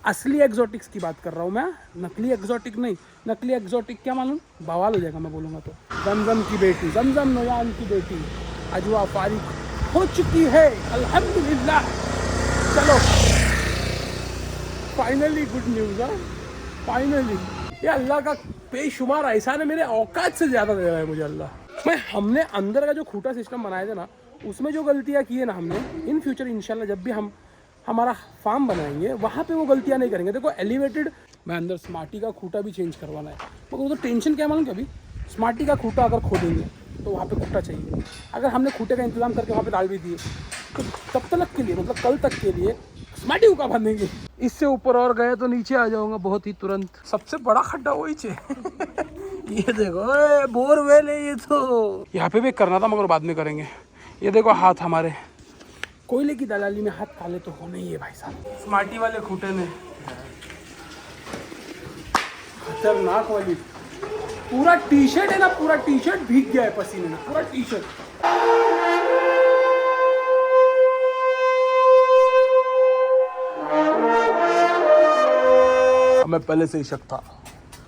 असली एग्जॉटिक्स की बात कर रहा हूँ मैं, नकली एग्जॉटिक नहीं। नकली एग्जॉटिक क्या मालूम, बवाल हो जाएगा मैं बोलूँगा तो। जमजम की बेटी, जमजम नोयान की बेटी अजवा फारिग हो चुकी है अल्हम्दुलिल्लाह। चलो फाइनली गुड न्यूज़ है, फाइनली। ये अल्लाह का बेशुमार एहसान है, मेरे औकात से ज़्यादा दे रहा है मुझे अल्लाह। मैं हमने अंदर का जो खूटा सिस्टम बनाए थे ना, उसमें जो गलतियाँ की है ना हमने, इन फ्यूचर इंशाल्लाह जब भी हम हमारा फार्म बनाएंगे वहाँ पे वो गलतियाँ नहीं करेंगे। देखो एलिवेटेड, मैं अंदर स्मार्टी का खूटा भी चेंज करवाना है, मगर तो टेंशन क्या मालूम, कभी स्मार्टी का खूटा अगर खोदेंगे तो वहाँ पे खूटा चाहिए। अगर हमने खूटे का इंतजाम करके वहाँ पे डाल भी दिए तो तब तक के लिए, मतलब कल तक के लिए स्मार्टी हुक्का बांधेंगे। इससे ऊपर और गए तो नीचे आ जाऊंगा बहुत ही तुरंत। सबसे बड़ा खड्डा वही चे ये देखो बोरवेल है ये तो। यहाँ पे भी करना था मगर बाद में करेंगे। ये देखो हाथ हमारे कोयले की दलाली में हाथ काले तो होने ही है भाई साहब। स्मार्टी वाले खूटे ने खतरनाक वाली, पूरा टी शर्ट है ना, पूरा टी शर्ट भीग गया है पसीने में, पूरा टी शर्ट। मैं पहले से ही शक था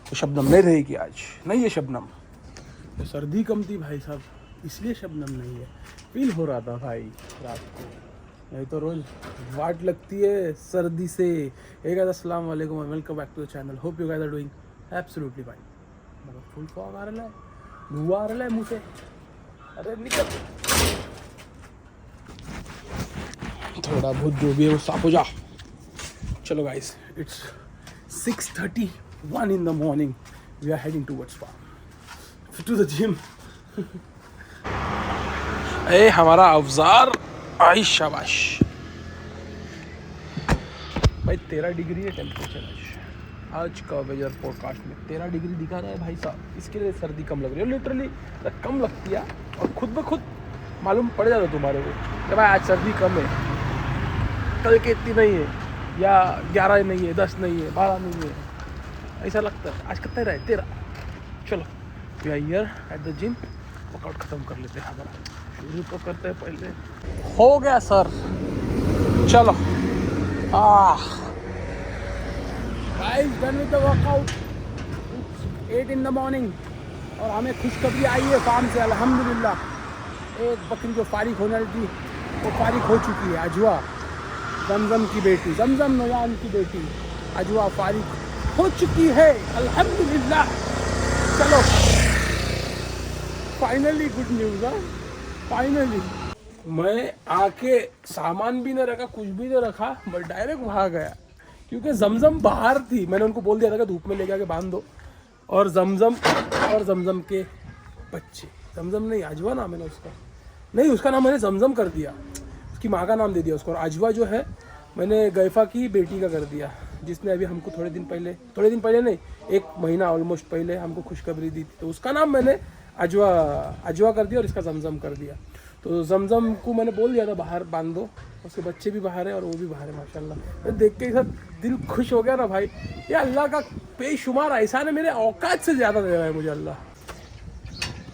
तो शबनम नहीं रहेगी आज, नहीं है शबनम। तो सर्दी कम थी भाई साहब, इसलिए शबनम नहीं है। फील हो रहा था भाई रात को, नहीं तो रोज वाट लगती है सर्दी से। हे गाइस अस्सलाम वालेकुम and welcome back to the channel. Hope you guys are doing absolutely fine. मगर फुल फॉग आ रहा है, धुआं आ रहा है मुंह से। अरे निकल, थोड़ा बहुत जो भी है वो साफ हो जा। चलो guys, it's 6:31 in the morning. We are heading towards farm, to the gym. ए हमारा अफजार, आई शाबाश भाई। 13 डिग्री है टेम्परेचर आज का वेदर फोरकास्ट में 13 डिग्री दिखा रहा है भाई साहब। इसके लिए सर्दी कम लग रही है, लिटरली कम लगती है। और खुद ब खुद मालूम पड़ जाता तुम्हारे को कि भाई आज सर्दी कम है, कल के इतनी नहीं है, या 11 नहीं है, 10 नहीं है, 12 नहीं है, ऐसा लगता है। आज कितना रहा है, 13। चलो we are here at the gym, workout ख़त्म कर लेते हैं हमारा। शुरू तो करते हैं पहले, हो गया सर। चलो guys, done with the workout. 8 in the morning और हमें खुशखबरी आई है फार्म से अल्हम्दुलिल्लाह। एक बकरी जो फारिग होने वाली थी वो फारिग हो चुकी है। अजवा जमजम की बेटी, जमजम नोयान की बेटी अजवा फारिग हो चुकी है अल्हम्दुलिल्लाह। चलो फाइनली गुड न्यूज़ है, फाइनली। मैं आके सामान भी नहीं रखा, कुछ भी नहीं रखा, मैं डायरेक्ट वहाँ गया क्योंकि जमजम बाहर थी। मैंने उनको बोल दिया था कि धूप में लेके आके बांध दो। और जमजम के बच्चे, जमजम नहीं अजवा नाम है ना उसका, नहीं उसका नाम मैंने जमजम कर दिया, उसकी माँ का नाम दे दिया उसको। और अजवा जो है मैंने गैफा की बेटी का कर दिया, जिसने अभी हमको थोड़े दिन पहले नहीं, 1 महीना ऑलमोस्ट पहले हमको खुशखबरी दी थी। तो उसका नाम मैंने अजवा कर दिया और इसका जमजम कर दिया। तो जमजम को मैंने बोल दिया था बाहर बांध दो, उसके बच्चे भी बाहर है और वो भी बाहर है माशाल्लाह। देख के सब दिल खुश हो गया ना भाई। ये अल्लाह का बेशुमार एहसान है, मेरे औकात से ज़्यादा दे रहा है मुझे अल्लाह।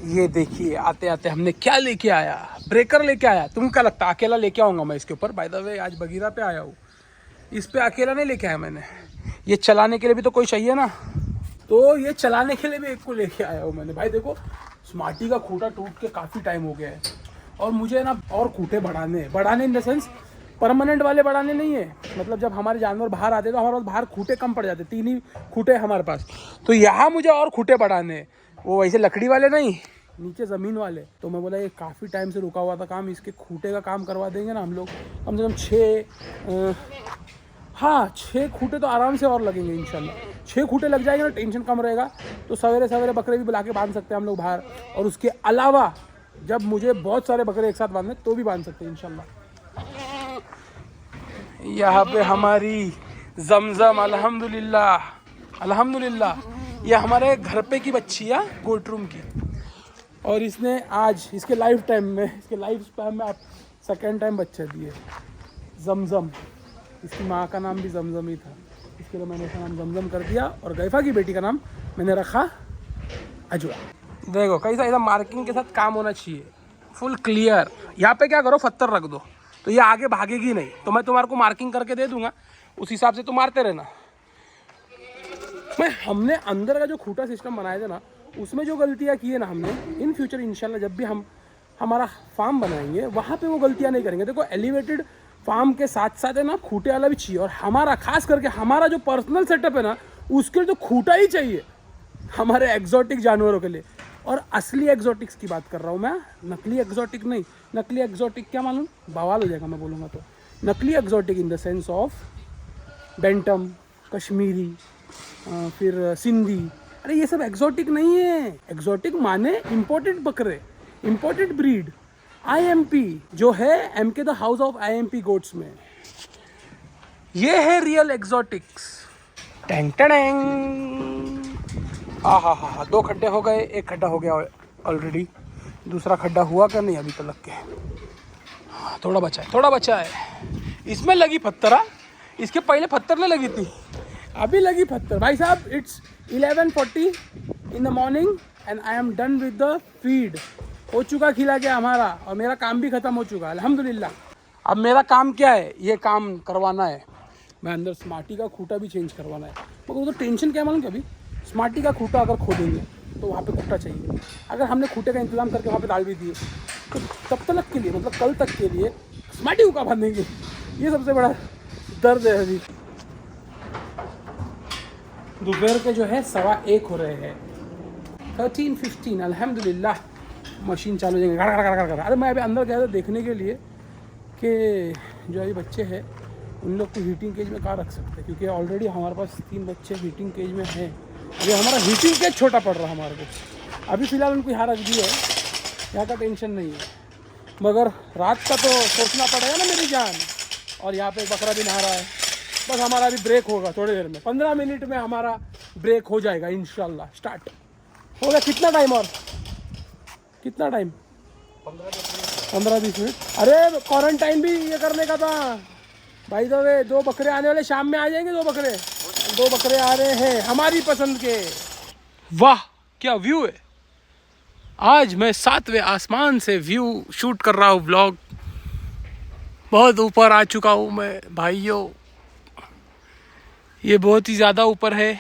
ये देखिए आते आते हमने क्या लेके आया, ब्रेकर लेके आया। तुम क्या लगता है अकेला लेके आऊँगा मैं इसके ऊपर? बाय द वे आज बगीरा पे आया हूँ, इस पे अकेला नहीं लेके आया मैंने, ये चलाने के लिए भी तो कोई चाहिए ना। तो ये चलाने के लिए भी एक को लेके आया हूँ मैंने। भाई देखो स्मार्टी का खूटा टूट के काफ़ी टाइम हो गया है और मुझे ना और खूटे बढ़ाने इन द सेंस परमानेंट वाले बढ़ाने नहीं है। मतलब जब हमारे जानवर बाहर आते तो हमारे पास बाहर खूटे कम पड़ जाते, 3 ही खूटे हमारे पास। तो यहाँ मुझे और खूटे बढ़ाने, वो वैसे लकड़ी वाले नहीं, नीचे ज़मीन वाले। तो मैं बोला ये काफ़ी टाइम से रुका हुआ था काम, इसके खूटे का काम करवा देंगे ना हम लोग। कम से कम 6 खूटे तो आराम से और लगेंगे इंशाल्लाह। 6 खूटे लग जाएंगे ना, टेंशन कम रहेगा। तो सवेरे सवेरे बकरे भी बुला के बांध सकते हैं हम लोग बाहर। और उसके अलावा जब मुझे बहुत सारे बकरे एक साथ बांधने तो भी बांध सकते हैं इंशाल्लाह। यहाँ पे हमारी जमजम अल्हम्दुलिल्लाह ये हमारे घर पे की बच्ची है, गोट रूम की। और इसने आज इसके लाइफ स्पैन में आप 2nd टाइम बच्चा दिए। जमजम, इसकी माँ का नाम भी जमजम ही था, इसके लिए मैंने इसका नाम जमजम कर दिया। और गैफा की बेटी का नाम मैंने रखा अजवा। देखो कैसा एकदम मार्किंग के साथ काम होना चाहिए, फुल क्लियर। यहाँ पे क्या करो, पत्थर रख दो तो ये आगे भागेगी नहीं। तो मैं तुम्हारे को मार्किंग करके दे दूंगा, उस हिसाब से तो मारते रहना। मैं हमने अंदर का जो खूटा सिस्टम बनाया था ना, उसमें जो गलतियाँ की है ना हमने, इन फ्यूचर इंशाल्लाह जब भी हम हमारा फार्म बनाएंगे वहाँ पे वो गलतियाँ नहीं करेंगे। देखो एलिवेटेड फार्म के साथ साथ है ना खूटे वाला भी चाहिए, और हमारा खास करके हमारा जो पर्सनल सेटअप है ना उसके लिए तो खूटा ही चाहिए हमारे एग्जॉटिक जानवरों के लिए। और असली एग्जॉटिक्स की बात कर रहा हूँ मैं, नकली एग्जॉटिक नहीं। नकली एग्जॉटिक क्या मालूम, बवाल हो जाएगा मैं बोलूँगा तो। नकली exotic in the sense of bantam, Kashmiri, फिर सिंधी, अरे ये सब एग्जॉटिक नहीं है। एग्जॉटिक माने इम्पोर्टेड बकरे, इम्पोर्टेड ब्रीड। IMP जो है MK the house of IMP goats में, ये है रियल एग्जॉटिक्स। Tang Tang. हाँ, 2 खड्डे हो गए, 1 खड्डा हो गया ऑलरेडी, दूसरा खड्डा हुआ क्या नहीं अभी तक के। थोड़ा बचा है। इसमें लगी पत्थर, इसके पहले पत्थर नहीं लगी थी, अभी लगी पत्थर। भाई साहब it's 11:40 in the morning and I am done with the feed. हो चुका खिला के हमारा, और मेरा काम भी ख़त्म हो चुका अल्हम्दुलिल्लाह। अब मेरा काम क्या है, ये काम करवाना है। मैं अंदर स्मार्टी का खूटा भी चेंज करवाना है, मगर तो टेंशन क्या मालूम, कभी स्मार्टी का खूटा अगर खोदेंगे तो वहाँ पे खूटा चाहिए। अगर हमने खूटे का इंतजाम करके वहाँ पे डाल भी दिए तो तब तक के लिए, मतलब कल तक के लिए स्मार्टी को कहाँ बांधेंगे, ये सबसे बड़ा दर्द है। अभी दोपहर के जो है 1:15 हो रहे हैं, 13:15 अल्हम्दुलिल्लाह। मशीन चालू हो जाएंगे। अरे मैं अभी अंदर गया था देखने के लिए कि जो अभी बच्चे हैं उन लोग को हीटिंग केज में कहाँ रख सकते हैं, क्योंकि ऑलरेडी हमारे पास 3 बच्चे हीटिंग केज में हैं। अभी हमारा हीटिंग केज छोटा पड़ रहा है हमारे को। अभी फ़िलहाल उनको यहाँ रख दिया है, यहाँ का टेंशन नहीं है, मगर रात का तो सोचना पड़ेगा ना मेरी जान। और यहाँ पे बकरा भी नहा रहा है। बस हमारा अभी ब्रेक होगा थोड़ी देर में, 15 मिनट में हमारा ब्रेक हो जाएगा इंशाल्लाह। स्टार्ट हो गया। कितना टाइम और कितना टाइम, 15-20 मिनट। अरे क्वारंटाइन भी ये करने का था भाई। तो वे 2 बकरे आने वाले, शाम में आ जाएंगे 2 बकरे। 2 बकरे आ रहे हैं हमारी पसंद के। वाह क्या व्यू है। आज मैं 7वें आसमान से व्यू शूट कर रहा हूँ, व्लॉग। बहुत ऊपर आ चुका हूँ मैं भाइयों, ये बहुत ही ज़्यादा ऊपर है।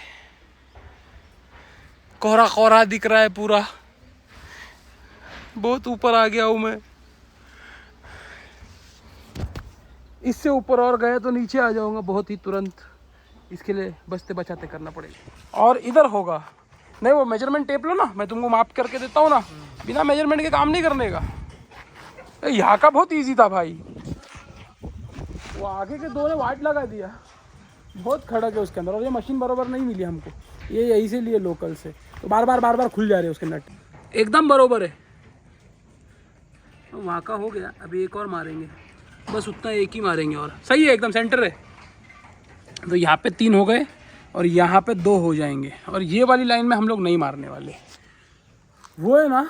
कोहरा कोहरा दिख रहा है पूरा, बहुत ऊपर आ गया हूँ मैं। इससे ऊपर और गया तो नीचे आ जाऊंगा बहुत ही तुरंत। इसके लिए बचते बचाते करना पड़ेगा। और इधर होगा नहीं, वो मेजरमेंट टेप लो ना, मैं तुमको माप करके देता हूँ ना। बिना मेजरमेंट के काम नहीं करने का। यहाँ का बहुत इजी था भाई, वो आगे के 2 ने वाट लगा दिया, बहुत खड़क है उसके अंदर। और ये मशीन बराबर नहीं मिली हमको, ये यहीं से लिए लोकल से, तो बार बार खुल जा रहे हैं उसके नट। एकदम बराबर है। वहाँ का हो गया, अभी एक और मारेंगे, बस उतना एक ही मारेंगे और सही है, एकदम सेंटर है। तो यहाँ पे 3 हो गए और यहाँ पे 2 हो जाएंगे। और ये वाली लाइन में हम लोग नहीं मारने वाले। वो है ना,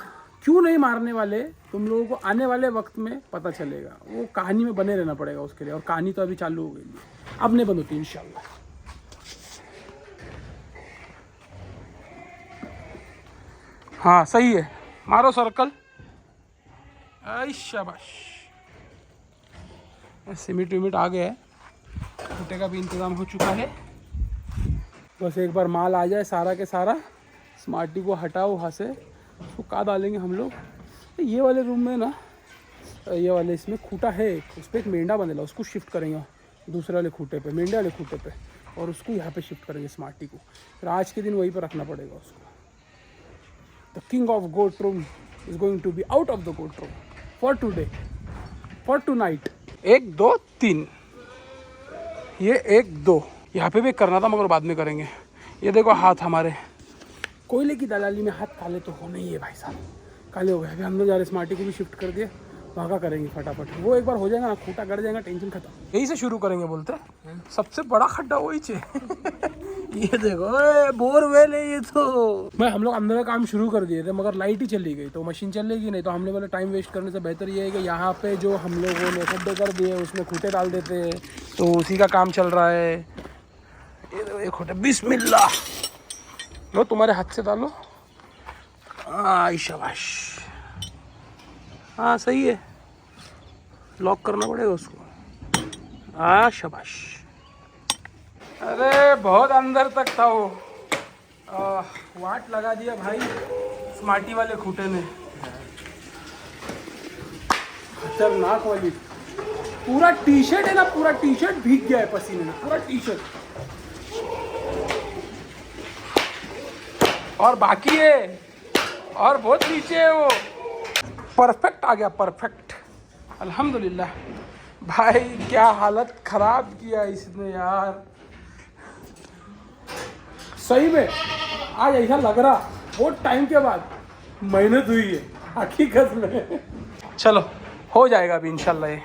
क्यों नहीं मारने वाले तुम लोगों को आने वाले वक्त में पता चलेगा। वो कहानी में बने रहना पड़ेगा उसके लिए, और कहानी तो अभी चालू हो गई है, अब नहीं बंद होती इंशाल्लाह। हाँ सही है, मारो सर्कल। शाबाश। सीमेंट वीमेंट आ गया है, खूटे का भी इंतज़ाम हो चुका है। बस एक बार माल आ जाए सारा के सारा, स्मार्टी को हटाओ वहाँ से, उसको कहाँ डालेंगे हम लोग। ये वाले रूम में ना, ये वाले इसमें खूटा है, उस पर एक मेंढा बंधेला, उसको शिफ्ट करेंगे दूसरे वाले खूटे पे, मेंढे वाले खूटे पे, और उसको यहाँ पे शिफ्ट करेंगे स्मार्टी को। फिर आज के दिन वहीं पर रखना पड़ेगा उसको। The king of goat room is going to be out of the goat room for today, for tonight. 1 2 3, ये 1 2 यहाँ पे भी करना था, मगर बाद में करेंगे। ये देखो हाथ हमारे कोयले की दलाली में हाथ काले तो होने ही है भाई साहब, काले हो गए। अभी हम लोग जा रहे स्मार्टी को भी शिफ्ट कर दिए, भागा करेंगे फटाफट। वो एक बार हो जाएगा ना, खूटा गड़ जाएगा, टेंशन खत्म। यही से शुरू करेंगे बोलते हैं, सबसे बड़ा खड्डा वही चे। ये देखो बोरवेल है ये तो। मैं हम लोग अंदर का काम शुरू कर दिए थे, मगर लाइट ही चली गई, तो मशीन चलेगी नहीं। तो हमने बोला टाइम वेस्ट करने से बेहतर ये है कि यहाँ पे जो हम लोगों ने खड्डे कर दिए उसमें खूटे डाल देते हैं, तो उसी का काम चल रहा है। ये देखो ये खूटे, बिस्मिल्लाह, लो तुम्हारे हाथ से डालो। शाबाश, हाँ सही है, लॉक करना पड़ेगा उसको। शाबाश। अरे बहुत अंदर तक था वो। वाट लगा दिया भाई स्मार्टी वाले खूटे ने, खतरनाक वाली। पूरा टी शर्ट है ना, पूरा टी शर्ट भीग गया है पसीने में, पूरा टी शर्ट। और बाकी है, और बहुत नीचे है वो। परफेक्ट आ गया, परफेक्ट, अल्हम्दुलिल्लाह। भाई क्या हालत खराब किया इसने यार, सही में आज ऐसा लग रहा बहुत टाइम के बाद मेहनत हुई है हकीकत में। चलो हो जाएगा अभी इंशाल्लाह। ये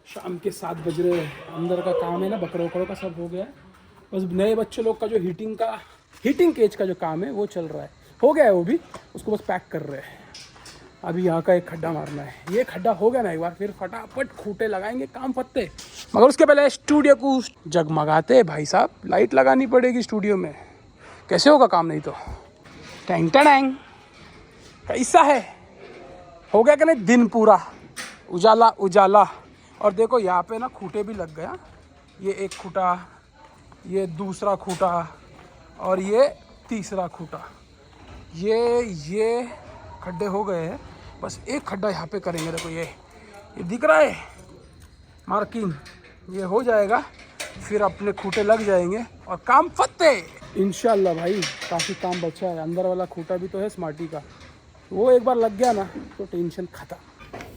शाम के 7 बज रहे हैं, अंदर का काम है ना, बकरों वकरों का सब हो गया। बस नए बच्चे लोग का जो हीटिंग केज का जो काम है वो चल रहा है, हो गया है वो भी, उसको बस पैक कर रहे हैं। अभी यहाँ का एक खड्डा मारना है, ये खड्डा हो गया ना एक बार, फिर फटाफट खूटे लगाएंगे, काम फत्ते। मगर उसके पहले स्टूडियो को जगमगाते भाई साहब, लाइट लगानी पड़ेगी स्टूडियो में, कैसे होगा काम नहीं तो। टैंग टैंग, कैसा है, हो गया कि नहीं दिन पूरा उजाला उजाला। और देखो यहाँ पे ना खूटे भी लग गया, ये एक खूटा, ये दूसरा खूटा, और ये तीसरा खूटा, ये खड्डे हो गए हैं। बस एक खड्डा यहाँ पे करेंगे, देखो ये दिख रहा है मार्किंग, ये हो जाएगा, फिर अपने खूटे लग जाएंगे और काम फत्ते इंशाल्लाह। भाई काफ़ी काम बचा है, अंदर वाला खूटा भी तो है स्मार्टी का, वो एक बार लग गया ना तो टेंशन खत्म।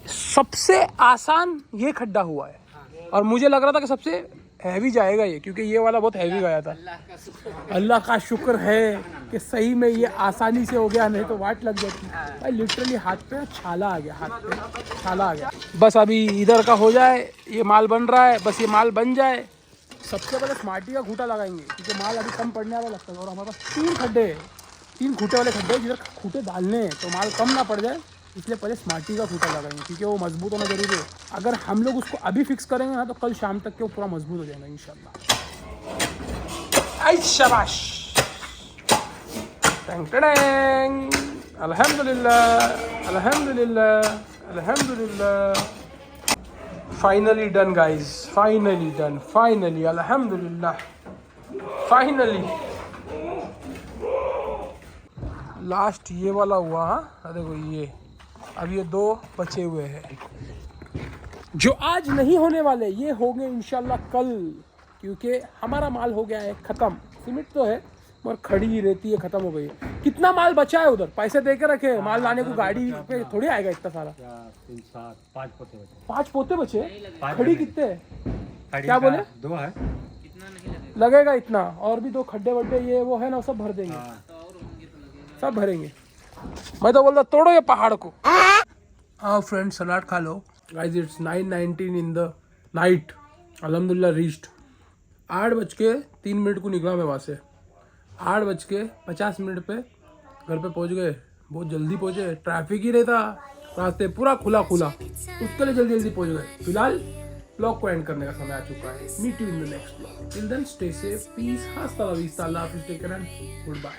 सबसे आसान ये खड्डा हुआ है, और मुझे लग रहा था कि सबसे हैवी जाएगा ये, क्योंकि ये वाला बहुत हैवी गया था। अल्लाह का शुक्र है कि सही में ये आसानी से हो गया, नहीं तो वाट लग जाती भाई। लिटरली हाथ पे छाला आ गया, हाथ पे छाला आ गया। बस अभी इधर का हो जाए, ये माल बन रहा है, बस ये माल बन जाए, सबसे पहले स्मार्टी का खूटा लगाएंगे, क्योंकि माल अभी कम पड़ने वाला लगता है। और हमारे पास 3 खड्डे हैं, 3 खूटे वाले खड्डे, जिधर खूटे डालने हैं तो माल कम ना पड़ जाए, इसलिए पहले स्मार्टी का खूटा लगाएंगे, क्योंकि वो मजबूत होना जरूरी है। अगर हम लोग उसको अभी फिक्स करेंगे ना तो कल शाम तक के वो पूरा मजबूत हो जाएगा इंशाल्लाह। आई शाबाश, अल्हम्दुलिल्लाह अल्हम्दुलिल्लाह अल्हम्दुलिल्लाह। Finally done guys, finally done, finally अल्हम्दुलिल्लाह, फाइनली लास्ट ये वाला हुआ। हाँ देखो ये, अब ये 2 बचे हुए हैं जो आज नहीं होने वाले, ये होंगे इंशाल्लाह कल, क्योंकि हमारा माल हो गया है ख़त्म। सीमेंट तो है मगर खड़ी ही रहती है, ख़त्म हो गई है। कितना माल बचा है उधर, पैसे दे के रखे, माल लाने को गाड़ी पे थोड़ी आएगा इतना सारा। 5 पोते बचे, खड़ी कितने, क्या बोले 2 है, लगेगा इतना, और भी 2 खड्डे वड्डे ये वो है ना, सब भर देंगे, सब भरेंगे। मैं तो बोलता तोड़ो ये पहाड़ को। हाँ फ्रेंड, सलाद खा लो guys. It's 9:19 in the night, अल्हम्दुलिल्लाह रीच्ड। 8:03 को निकला मैं वहाँ से, 8:50 पे घर पे पहुँच गए। बहुत जल्दी पहुँचे, ट्रैफिक ही रहता, रास्ते पूरा खुला, उसके लिए जल्दी पहुँच गए। फिलहाल ब्लॉग को एंड करने का समय आ चुका है। Meet you in the next blog, till then stay safe, peace, हस्ता ला विस्ता, अल्लाह हाफिज़, take care and good bye.